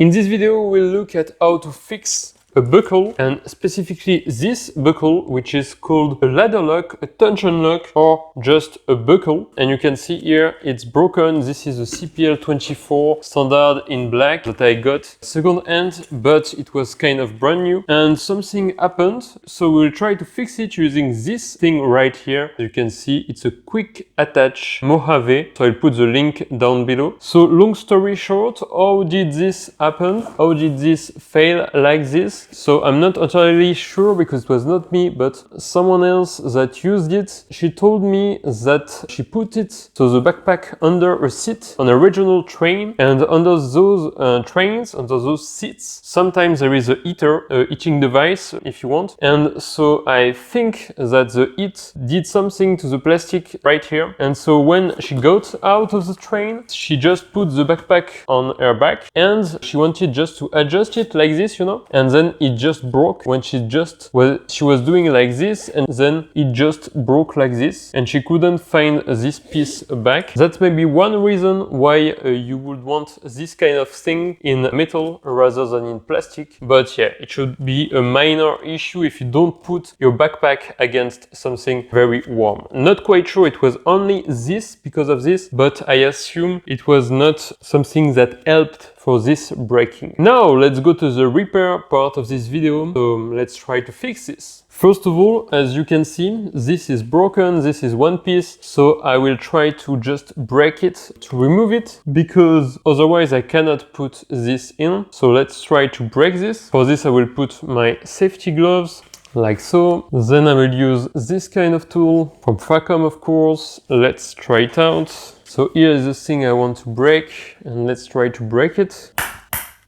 In this video, we'll look at how to fix a buckle, and specifically this buckle, which is called a ladder lock, a tension lock, or just a buckle. And you can see here it's broken. This is a CPL24 standard in black that I got second hand, but it was kind of brand new and something happened. So we'll try to fix it using this thing right here. You can see it's a quick attach Mojave. So I'll put the link down below. So long story short, how did this happen? How did this fail like this? So I'm not entirely sure because it was not me, but someone else that used it. She told me that she put it, so the backpack, under a seat on a regional train, and under those trains, under those seats, sometimes there is a heater, a heating device if you want. And so I think that the heat did something to the plastic right here. And so when she got out of the train, she just put the backpack on her back and she wanted just to adjust it like this, you know, and then it just broke when she was doing like this, and then it just broke like this and she couldn't find this piece back. That's maybe one reason why you would want this kind of thing in metal rather than in plastic. But yeah, it should be a minor issue if you don't put your backpack against something very warm. Not quite sure it was only this because of this, but I assume it was not something that helped for this breaking. Now let's go to the repair part of this video. So let's try to fix this. First of all, as you can see, this is broken, this is one piece, so I will try to just break it to remove it, because otherwise I cannot put this in. So let's try to break this. For this I will put my safety gloves, like so. Then I will use this kind of tool from Facom, of course. Let's try it out. So here is the thing I want to break, and let's try to break it.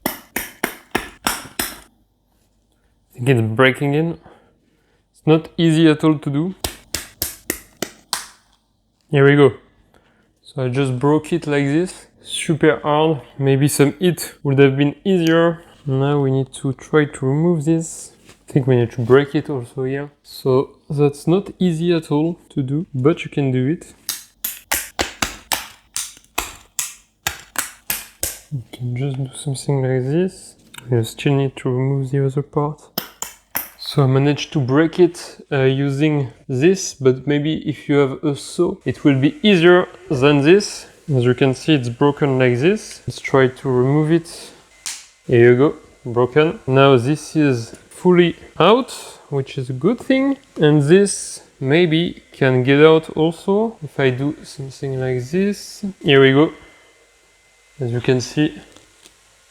I think it's breaking in. It's not easy at all to do. Here we go. So I just broke it like this. Super hard. Maybe some heat would have been easier. Now we need to try to remove this. I think we need to break it also here. So that's not easy at all to do, but you can do it. You can just do something like this. You still need to remove the other part. So I managed to break it using this, but maybe if you have a saw, it will be easier than this. As you can see, it's broken like this. Let's try to remove it. Here you go, broken. Now this is fully out, which is a good thing. And this maybe can get out also if I do something like this. Here we go. As you can see,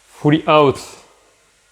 fully out.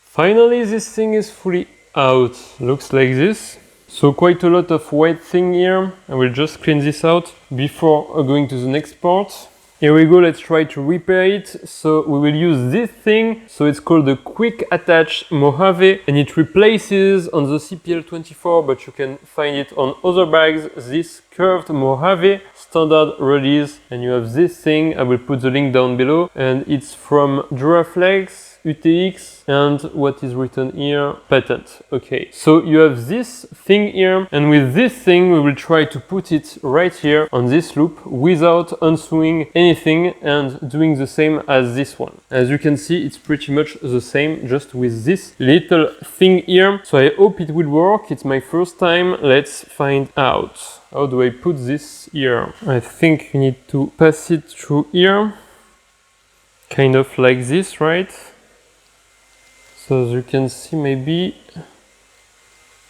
Finally, this thing is fully out. Looks like this. So quite a lot of white thing here. I will just clean this out before going to the next part. Here we go, let's try to repair it. So we will use this thing. So it's called the Quick Attach Mojave, and it replaces on the CPL24, but you can find it on other bags, this curved Mojave standard release. And you have this thing, I will put the link down below, and it's from Duraflex, UTX, and what is written here, patent. Okay, so you have this thing here, and with this thing we will try to put it right here on this loop without unsewing anything and doing the same as this one. As you can see, it's pretty much the same, just with this little thing here. So I hope it will work. It's my first time. Let's find out. How do I put this here? I think you need to pass it through here, kind of like this, right? So as you can see, maybe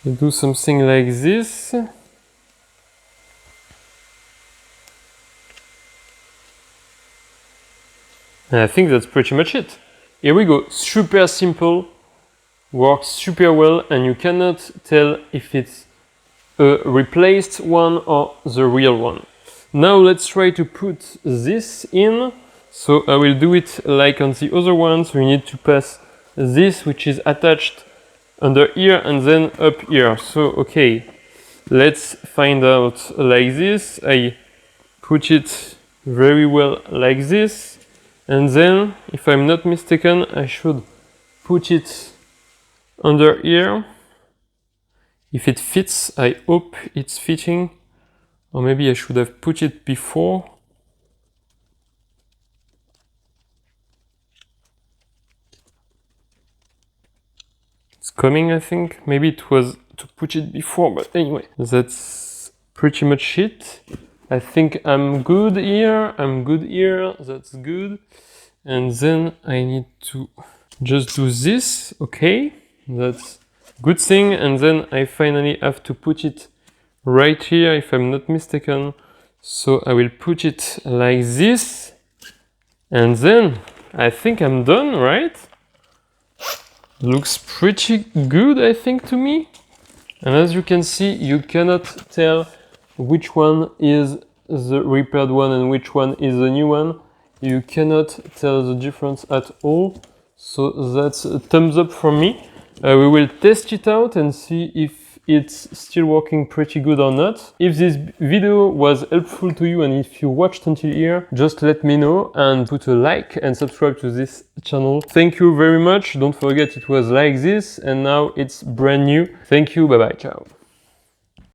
you do something like this. And I think that's pretty much it. Here we go. Super simple, works super well, and you cannot tell if it's a replaced one or the real one. Now let's try to put this in. So I will do it like on the other one. So you need to pass this, which is attached under here and then up here. So okay, let's find out like this. I put it very well like this, and then if I'm not mistaken, I should put it under here. If it fits, I hope it's fitting, or maybe I should have put it before. It's coming, I think. Maybe it was to put it before, but anyway, that's pretty much it. I think I'm good here. I'm good here. That's good. And then I need to just do this. Okay, that's good thing. And then I finally have to put it right here, if I'm not mistaken. So I will put it like this. And then I think I'm done, right? Looks pretty good, I think, to me. And as you can see, you cannot tell which one is the repaired one and which one is the new one. You cannot tell the difference at all. So that's a thumbs up from me. We will test it out and see if it's still working pretty good or not. If this video was helpful to you and if you watched until here, just let me know and put a like and subscribe to this channel. Thank you very much. Don't forget it was like this and now it's brand new. Thank you. Bye bye. Ciao.